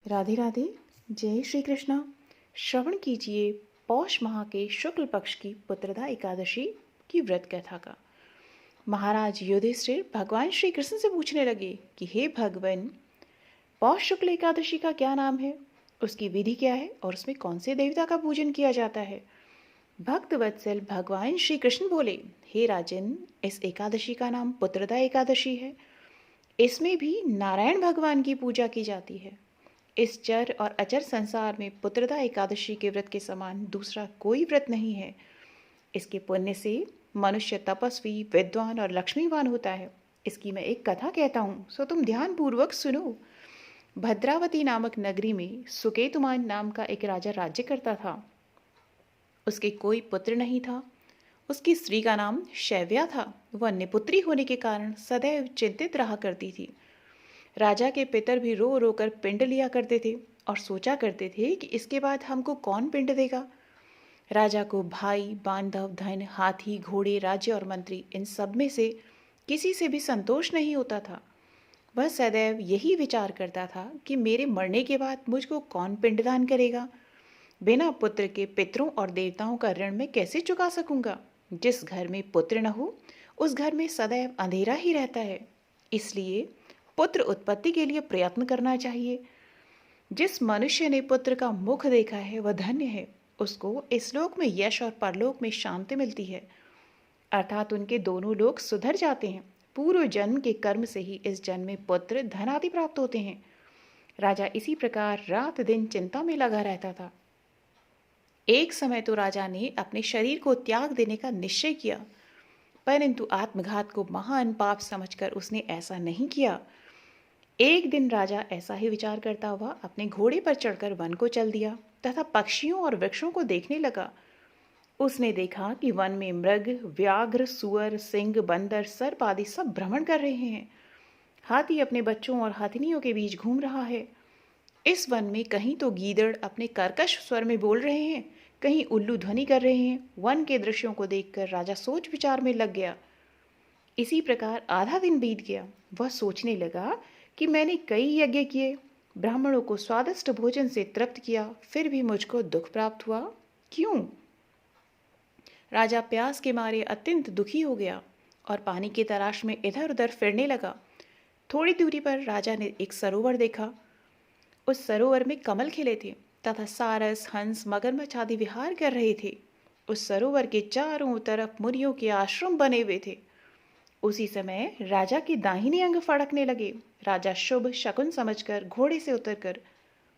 राधे राधे। जय श्री कृष्णा। श्रवण कीजिए पौष माह के शुक्ल पक्ष की पुत्रदा एकादशी की व्रत कथा का। महाराज युधिष्ठिर भगवान श्री कृष्ण से पूछने लगे कि हे भगवान, पौष शुक्ल एकादशी का क्या नाम है, उसकी विधि क्या है और उसमें कौन से देवता का पूजन किया जाता है। भक्त वत्सल भगवान श्री कृष्ण बोले, हे राजन, इस एकादशी का नाम पुत्रदा एकादशी है। इसमें भी नारायण भगवान की पूजा की जाती है। इस चर और अचर संसार में पुत्रदा एकादशी के व्रत के समान दूसरा कोई व्रत नहीं है। इसके पुण्य से मनुष्य तपस्वी, विद्वान और लक्ष्मीवान होता है। इसकी मैं एक कथा कहता हूँ, सो तुम ध्यान पूर्वक सुनो। भद्रावती नामक नगरी में सुकेतुमान नाम का एक राजा राज्य करता था। उसके कोई पुत्र नहीं था। उसकी स्त्री का नाम शैव्या था। वह निपुत्री होने के कारण सदैव चिंतित रहा करती थी। राजा के पितर भी रो रो कर पिंड लिया करते थे और सोचा करते थे कि इसके बाद हमको कौन पिंड देगा। राजा को भाई, बांधव, धन, हाथी, घोड़े, राज्य और मंत्री, इन सब में से किसी से भी संतोष नहीं होता था। वह सदैव यही विचार करता था कि मेरे मरने के बाद मुझको कौन पिंडदान करेगा। बिना पुत्र के पितरों और देवताओं का ऋण मैं कैसे चुका सकूंगा। जिस घर में पुत्र न हो उस घर में सदैव अंधेरा ही रहता है। इसलिए पुत्र उत्पत्ति के लिए प्रयत्न करना चाहिए। जिस मनुष्य ने पुत्र का मुख देखा है वह धन्य है। उसको इस लोक में यश और परलोक में शांति मिलती है, अर्थात उनके दोनों लोक सुधर जाते हैं। पूर्व जन्म के कर्म से ही इस जन्म में पुत्र, धन आदि प्राप्त होते हैं। राजा इसी प्रकार रात दिन चिंता में लगा रहता था। एक समय तो राजा ने अपने शरीर को त्याग देने का निश्चय किया, परंतु आत्मघात को महान पाप समझकर उसने ऐसा नहीं किया। एक दिन राजा ऐसा ही विचार करता हुआ अपने घोड़े पर चढ़कर वन को चल दिया तथा पक्षियों और वृक्षों को देखने लगा। उसने देखा कि वन में मृग, व्याघ्र, सुअर, सिंह, बंदर, सर्प आदि सब भ्रमण कर रहे हैं। हाथी अपने बच्चों और हथिनियों के बीच घूम रहा है। इस वन में कहीं तो गीदड़ अपने कर्कश स्वर में बोल रहे हैं, कहीं उल्लू ध्वनि कर रहे हैं। वन के दृश्यों को देखकर राजा सोच विचार में लग गया। इसी प्रकार आधा दिन बीत गया। वह सोचने लगा कि मैंने कई यज्ञ किए, ब्राह्मणों को स्वादिष्ट भोजन से तृप्त किया, फिर भी मुझको दुख प्राप्त हुआ, क्यों। राजा प्यास के मारे अत्यंत दुखी हो गया और पानी की तलाश में इधर उधर फिरने लगा। थोड़ी दूरी पर राजा ने एक सरोवर देखा। उस सरोवर में कमल खिले थे तथा सारस, हंस, मगरमच्छ आदि विहार कर रहे थे। उस सरोवर के चारों तरफ मुनियों के आश्रम बने हुए थे। उसी समय राजा के दाहिने अंग फड़कने लगे। राजा शुभ शकुन समझकर घोड़े से उतरकर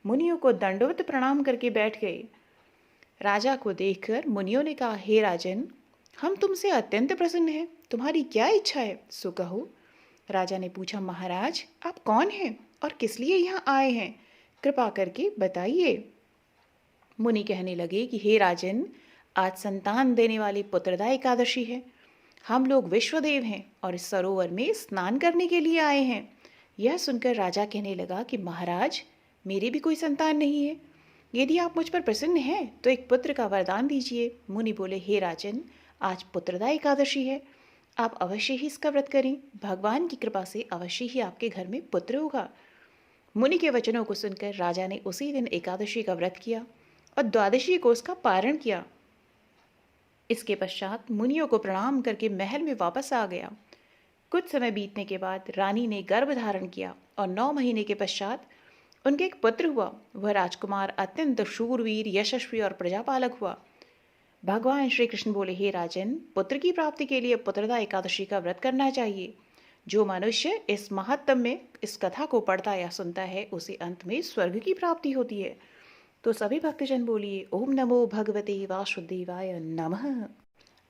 मुनियों को दंडवत प्रणाम करके बैठ गए। राजा को देखकर मुनियों ने कहा, हे राजन, हम तुमसे अत्यंत प्रसन्न हैं। तुम्हारी क्या इच्छा है, सो कहो। राजा ने पूछा, महाराज, आप कौन हैं और किस लिए यहाँ आए हैं, कृपा करके बताइए। मुनि कहने लगे कि हे राजन, आज संतान देने वाली पुत्रदा एकादशी है। हम लोग विश्वदेव हैं और इस सरोवर में स्नान करने के लिए आए हैं। यह सुनकर राजा कहने लगा कि महाराज, मेरी भी कोई संतान नहीं है। यदि आप मुझ पर प्रसन्न हैं तो एक पुत्र का वरदान दीजिए। मुनि बोले, हे राजन, आज पुत्रदा एकादशी है, आप अवश्य ही इसका व्रत करें। भगवान की कृपा से अवश्य ही आपके घर में पुत्र होगा। मुनि के वचनों को सुनकर राजा ने उसी दिन एकादशी का व्रत किया और द्वादशी को उसका पारण किया। इसके पश्चात मुनियों को प्रणाम करके महल में वापस आ गया। कुछ समय बीतने के बाद रानी ने गर्भ धारण किया और 9 महीने के पश्चात उनके एक पुत्र हुआ। वह राजकुमार अत्यंत शूरवीर, यशस्वी और प्रजापालक हुआ। भगवान श्री कृष्ण बोले, हे राजन, पुत्र की प्राप्ति के लिए पुत्रदा एकादशी का व्रत करना चाहिए। जो मनुष्य इस महात्म में इस कथा को पढ़ता या सुनता है उसे अंत में स्वर्ग की प्राप्ति होती है। तो सभी भक्तजन बोलिए, ओम नमो भगवते वासुदेवाय नमः।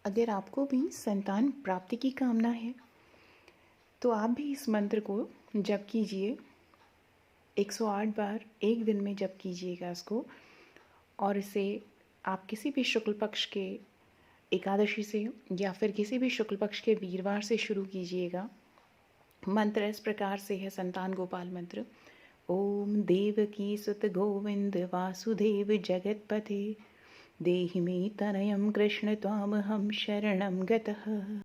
अगर आपको भी संतान प्राप्ति की कामना है तो आप भी इस मंत्र को जप कीजिए। 108 बार एक दिन में जप कीजिएगा इसको। और इसे आप किसी भी शुक्ल पक्ष के एकादशी से या फिर किसी भी शुक्ल पक्ष के वीरवार से शुरू कीजिएगा। मंत्र इस प्रकार से है, संतान गोपाल मंत्र। ओम देवकी सुत गोविंद वासुदेव जगतपते देहि मे तनयं कृष्ण त्वामहं शरणं गतः।